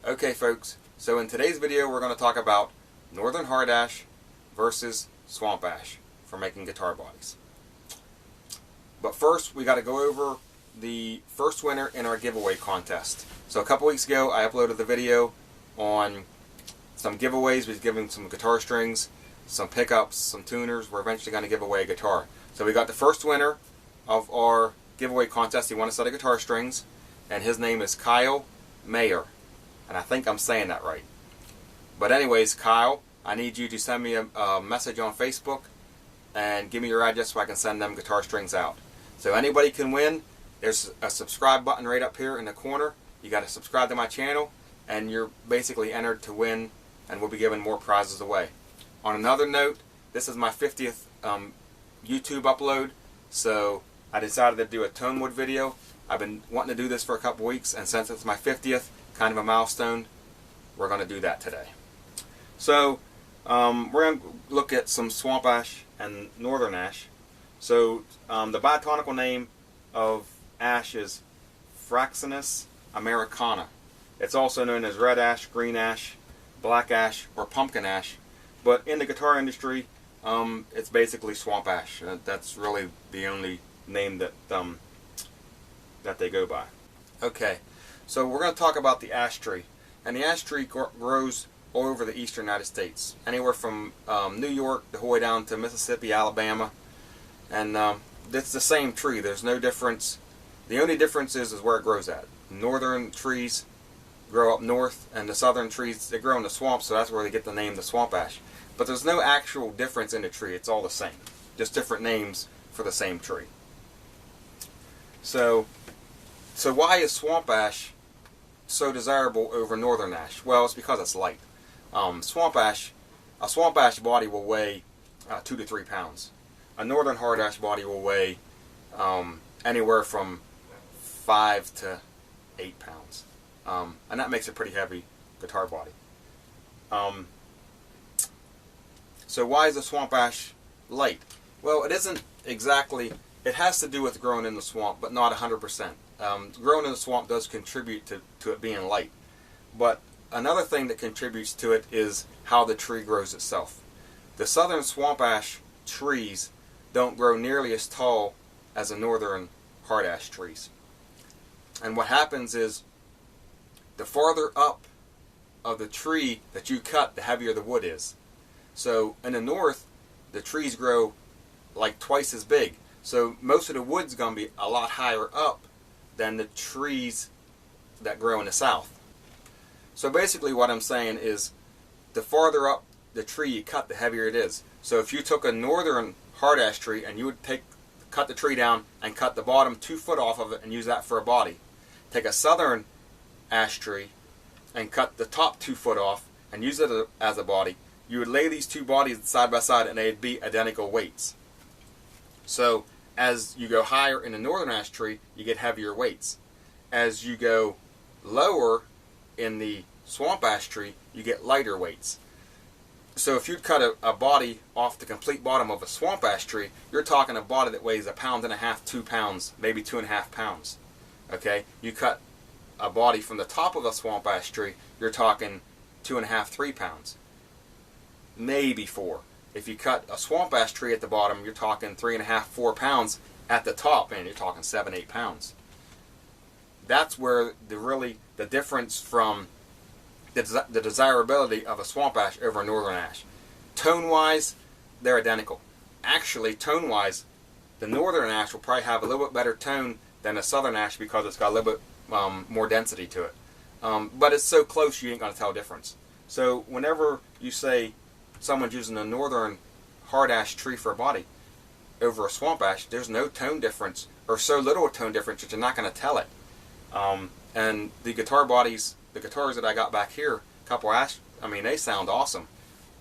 Okay folks, so in today's video we're going to talk about Northern Hard Ash versus Swamp Ash for making guitar bodies. But first we got to go over the first winner in our giveaway contest. So a couple weeks ago I uploaded the video on some giveaways. We've given some guitar strings, some pickups, some tuners. We're eventually going to give away a guitar. So we got the first winner of our giveaway contest. He won a set of guitar strings, and his name is Kyle Mayer. And I think I'm saying that right. But anyways, Kyle, I need you to send me a message on Facebook and give me your address so I can send them guitar strings out. So anybody can win. There's a subscribe button right up here in the corner. You got to subscribe to my channel and you're basically entered to win, and we'll be giving more prizes away. On another note, this is my 50th YouTube upload, so I decided to do a Tonewood video. I've been wanting to do this for a couple weeks, and since it's my 50th, kind of a milestone, we're going to do that today. So we're going to look at some Swamp Ash and Northern Ash. So the botanical name of ash is Fraxinus americana. It's also known as red ash, green ash, black ash, or pumpkin ash. But in the guitar industry, it's basically swamp ash. That's really the only name that that they go by. Okay, so we're going to talk about the ash tree. And the ash tree grows all over the eastern United States, anywhere from New York the whole way down to Mississippi, Alabama, and it's the same tree. There's no difference. The only difference is where it grows at. Northern trees grow up north, and the southern trees, they grow in the swamp, so that's where they get the name the swamp ash. But there's no actual difference in the tree. It's all the same, just different names for the same tree. So why is swamp ash so desirable over northern ash? Well, it's because it's light. A swamp ash body will weigh 2 to 3 pounds. A northern hard ash body will weigh anywhere from 5 to 8 pounds. And that makes a pretty heavy guitar body. So why is the swamp ash light? Well, it isn't exactly, it has to do with growing in the swamp, but not 100%. Growing in the swamp does contribute to it being light. But another thing that contributes to it is how the tree grows itself. The southern swamp ash trees don't grow nearly as tall as the northern hard ash trees. And what happens is, the farther up of the tree that you cut, the heavier the wood is. So in the north, the trees grow like twice as big. So most of the wood's going to be a lot higher up than the trees that grow in the south. So basically what I'm saying is, the farther up the tree you cut, the heavier it is. So if you took a northern hard ash tree and you would cut the tree down and cut the bottom 2 foot off of it and use that for a body. Take a southern ash tree and cut the top 2 foot off and use it as a body. You would lay these two bodies side by side and they'd be identical weights. So as you go higher in the northern ash tree, you get heavier weights. As you go lower in the swamp ash tree, you get lighter weights. So if you'd cut a body off the complete bottom of a swamp ash tree, you're talking a body that weighs 1.5 pounds, 2 pounds, maybe 2.5 pounds. Okay, you cut a body from the top of a swamp ash tree, you're talking 2.5, 3 pounds, maybe 4. If you cut a swamp ash tree at the bottom, you're talking 3.5, 4 pounds at the top, and you're talking 7, 8 pounds. That's where the difference from the desirability of a swamp ash over a northern ash. Tone-wise, they're identical. Actually, tone-wise, the northern ash will probably have a little bit better tone than a southern ash because it's got a little bit more density to it. But it's so close you ain't going to tell a difference. So whenever you say someone's using a northern hard ash tree for a body over a swamp ash, there's no tone difference, or so little tone difference that you're not going to tell it. And the guitar bodies, the guitars that I got back here, a couple ash, I mean, they sound awesome.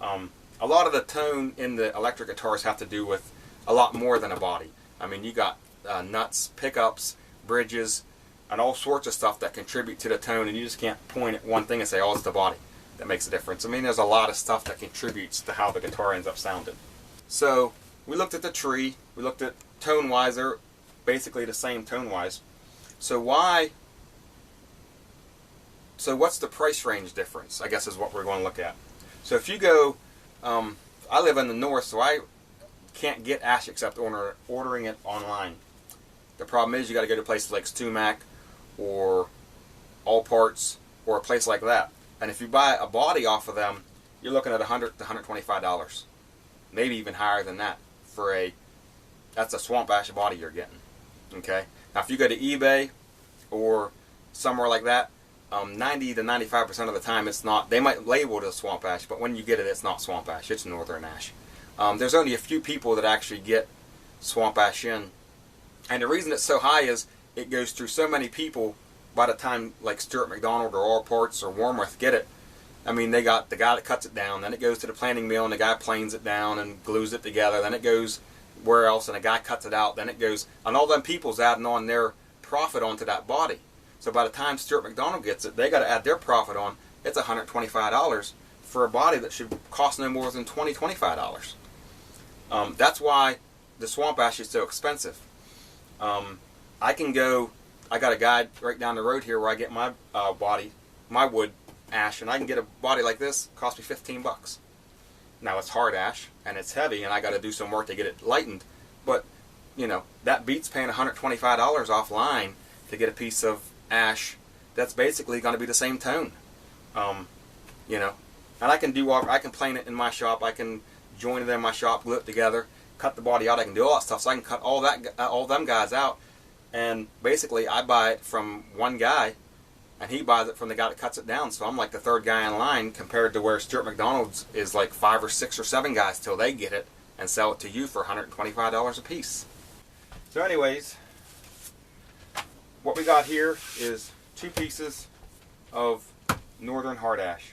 A lot of the tone in the electric guitars have to do with a lot more than a body. I mean, you got nuts, pickups, bridges, and all sorts of stuff that contribute to the tone, and you just can't point at one thing and say, oh, it's the body that makes a difference. I mean, there's a lot of stuff that contributes to how the guitar ends up sounding. So we looked at the tree, we looked at tone-wise, they're basically the same tone-wise. So why So what's the price range difference, I guess, is what we're going to look at. So if you go, I live in the north, so I can't get ash except ordering it online. The problem is you got to go to places like Stumac or All Parts or a place like that. And if you buy a body off of them, you're looking at $100 to $125, maybe even higher than that for that's a swamp ash body you're getting. Okay. Now if you go to eBay or somewhere like that, 90 to 95% of the time it's not. They might label it as swamp ash, but when you get it, it's not swamp ash. It's northern ash. There's only a few people that actually get swamp ash in, and the reason it's so high is it goes through so many people. By the time like Stuart McDonald or All Parts or Warmworth get it, I mean, they got the guy that cuts it down, then it goes to the planing mill and the guy planes it down and glues it together, then it goes where else and a guy cuts it out, then it goes, and all them people's adding on their profit onto that body. So by the time Stuart McDonald gets it, they got to add their profit on. It's $125 for a body that should cost no more than $20, $25. That's why the swamp ash is so expensive. I got a guy right down the road here where I get my my wood ash, and I can get a body like this, cost me $15. Now it's hard ash and it's heavy, and I got to do some work to get it lightened. But you know, that beats paying $125 offline to get a piece of ash that's basically going to be the same tone. You know, and I can plane it in my shop. I can join it in my shop, glue it together, cut the body out. I can do all that stuff. So I can cut all them guys out, and basically I buy it from one guy, and he buys it from the guy that cuts it down. So I'm like the third guy in line compared to where Stuart McDonald's is like 5 or 6 or 7 guys till they get it and sell it to you for $125 a piece. So anyways, what we got here is 2 pieces of northern hard ash,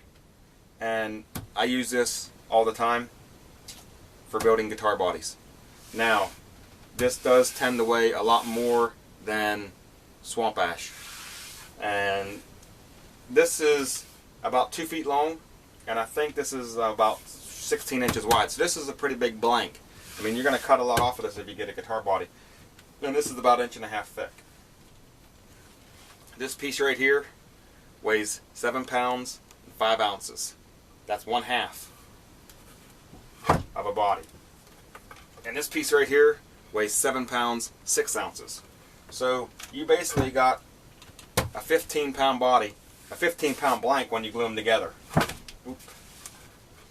and I use this all the time for building guitar bodies. Now, this does tend to weigh a lot more than swamp ash, and this is about 2 feet long, and I think this is about 16 inches wide. So this is a pretty big blank. I mean, you're going to cut a lot off of this if you get a guitar body. And this is about 1.5 inches thick. This piece right here weighs 7 pounds and 5 ounces. That's 1/2 of a body. And this piece right here weighs 7 pounds 6 ounces. So you basically got a 15-pound body, a 15-pound blank when you glue them together. Oop.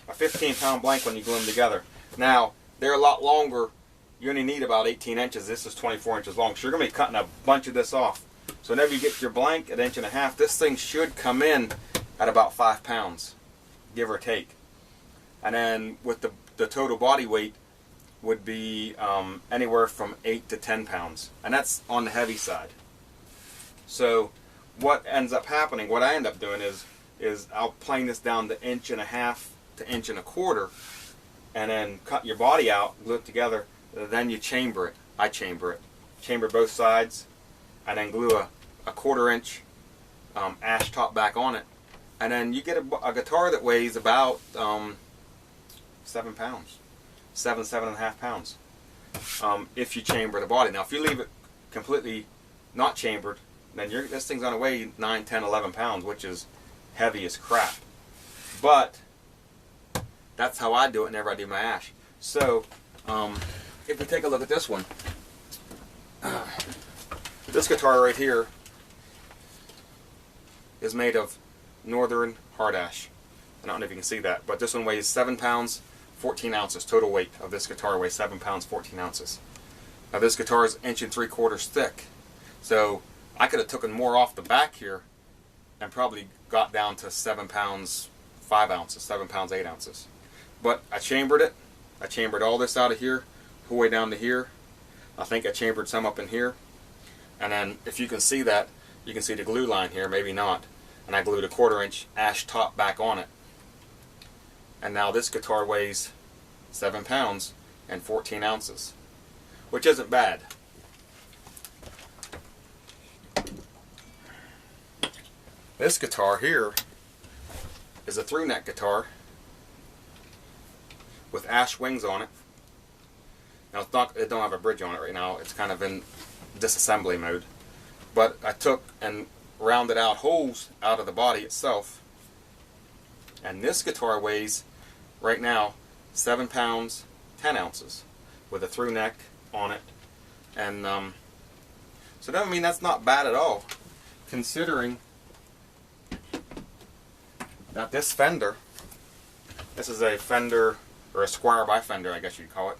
A 15-pound blank when you glue them together. Now, they're a lot longer. You only need about 18 inches. This is 24 inches long. So you're going to be cutting a bunch of this off. So whenever you get your blank at 1.5 inches, this thing should come in at about 5 pounds, give or take. And then with the total body weight would be anywhere from 8 to 10 pounds. And that's on the heavy side. So what ends up happening, what I end up doing is I'll plane this down to 1.5 inches to 1.25 inches, and then cut your body out, glue it together, then you chamber it. I chamber it. Chamber both sides, and then glue a 1/4 inch ash top back on it. And then you get a guitar that weighs about 7 pounds. 7.5 pounds. If you chamber the body. Now if you leave it completely not chambered, then this thing's going to weigh 9, 10, 11 pounds, which is heavy as crap. But that's how I do it whenever I do my ash. So if we take a look at this one, this guitar right here is made of northern hard ash. I don't know if you can see that, but this one weighs 7 pounds 14 ounces. Total weight of this guitar weighs 7 pounds 14 ounces. Now this guitar is 1.75 inches thick, so I could have taken more off the back here and probably got down to 7 pounds 5 ounces, 7 pounds 8 ounces. But I chambered it. I chambered all this out of here, all the way down to here. I think I chambered some up in here. And then if you can see that, you can see the glue line here, maybe not. And I glued a 1/4 inch ash top back on it. And now this guitar weighs 7 pounds and 14 ounces, which isn't bad. This guitar here is a through neck guitar with ash wings on it. Now it don't have a bridge on it right now. It's kind of in disassembly mode. But I took and rounded out holes out of the body itself. And this guitar weighs, right now, 7 pounds, 10 ounces, with a through neck on it. And so that, I mean, that's not bad at all, considering that this Fender, this is a Fender, or a Squire by Fender, I guess you'd call it.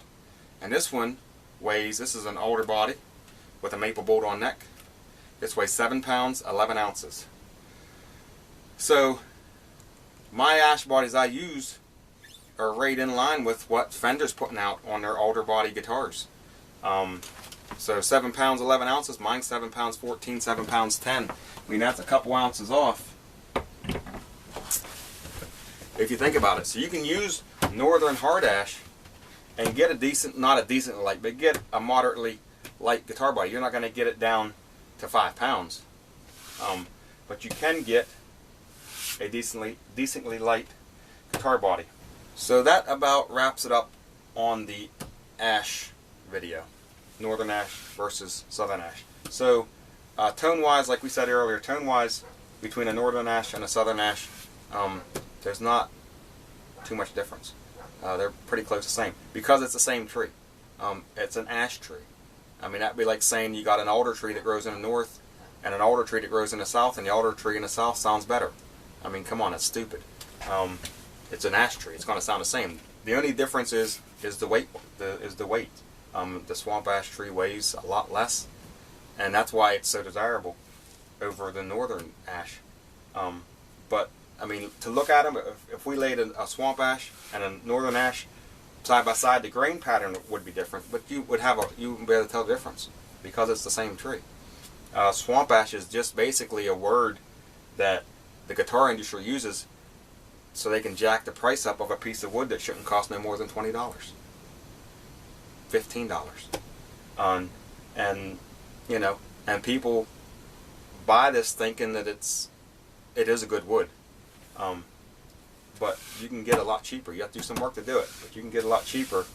And this one weighs, this is an older body with a maple bolt on neck. This weighs 7 pounds, 11 ounces. So my ash bodies I use are right in line with what Fender's putting out on their older body guitars. So 7 pounds, 11 ounces, mine's 7 pounds 14, 7 pounds 10. I mean, that's a couple ounces off, if you think about it. So you can use Northern Hard Ash and get a decent, not a decent light, but get a moderately light guitar body. You're not going to get it down to 5 pounds. But you can get a decently light guitar body. So that about wraps it up on the ash video. Northern ash versus southern ash. So tone-wise, like we said earlier, tone-wise, between a northern ash and a southern ash, there's not too much difference. They're pretty close to the same, because it's the same tree. It's an ash tree. I mean, that'd be like saying you got an alder tree that grows in the north and an alder tree that grows in the south, and the alder tree in the south sounds better. I mean, come on, it's stupid. It's an ash tree. It's going to sound the same. The only difference is the weight. The swamp ash tree weighs a lot less, and that's why it's so desirable over the northern ash. But I mean, to look at them, if we laid a swamp ash and a northern ash side by side, the grain pattern would be different, but you wouldn't be able to tell the difference because it's the same tree. Swamp ash is just basically a word that the guitar industry uses so they can jack the price up of a piece of wood that shouldn't cost no more than $20, $15. And you know, and people buy this thinking that it is a good wood. But you can get a lot cheaper. You have to do some work to do it, but you can get a lot cheaper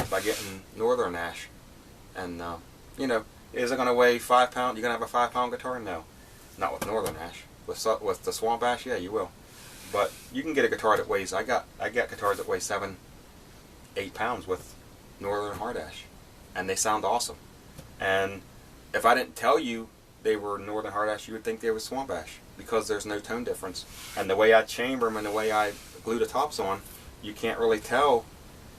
by getting northern ash. And you know, is it going to weigh 5 pounds? You're going to have a 5 pound guitar? No, not with northern ash. With the swamp ash, yeah, you will. But you can get a guitar that weighs. I got guitars that weigh 7, 8 pounds with northern hard ash, and they sound awesome. And if I didn't tell you they were northern hard ash, you would think they were swamp ash, because there's no tone difference. And the way I chamber them and the way I glue the tops on, you can't really tell.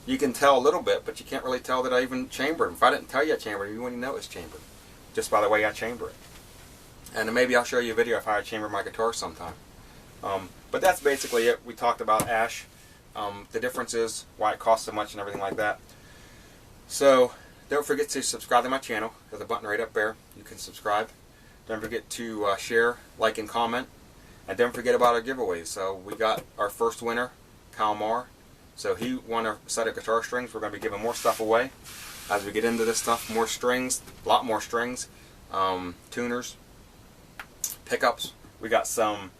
You can tell a little bit, but you can't really tell that I even chambered them. If I didn't tell you I chambered them, you wouldn't know it's chambered, just by the way I chamber it. And then maybe I'll show you a video of how I chamber my guitar sometime. But that's basically it. We talked about ash, the differences, why it costs so much and everything like that. So don't forget to subscribe to my channel. There's a button right up there. You can subscribe. Don't forget to share, like, and comment. And don't forget about our giveaways. So we got our first winner, Kyle Marr. So he won a set of guitar strings. We're going to be giving more stuff away as we get into this stuff. More strings, a lot more strings, tuners, pickups. We got some,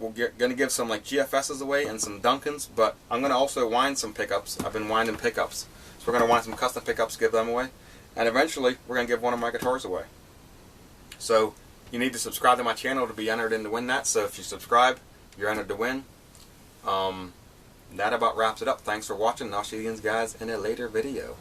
going to give some like GFSs away and some Duncans, but I'm going to also wind some pickups. I've been winding pickups. So we're going to wind some custom pickups, give them away. And eventually we're going to give one of my guitars away. So you need to subscribe to my channel to be entered in to win that. So if you subscribe, you're entered to win. That about wraps it up. Thanks for watching, and I'll see you guys in a later video.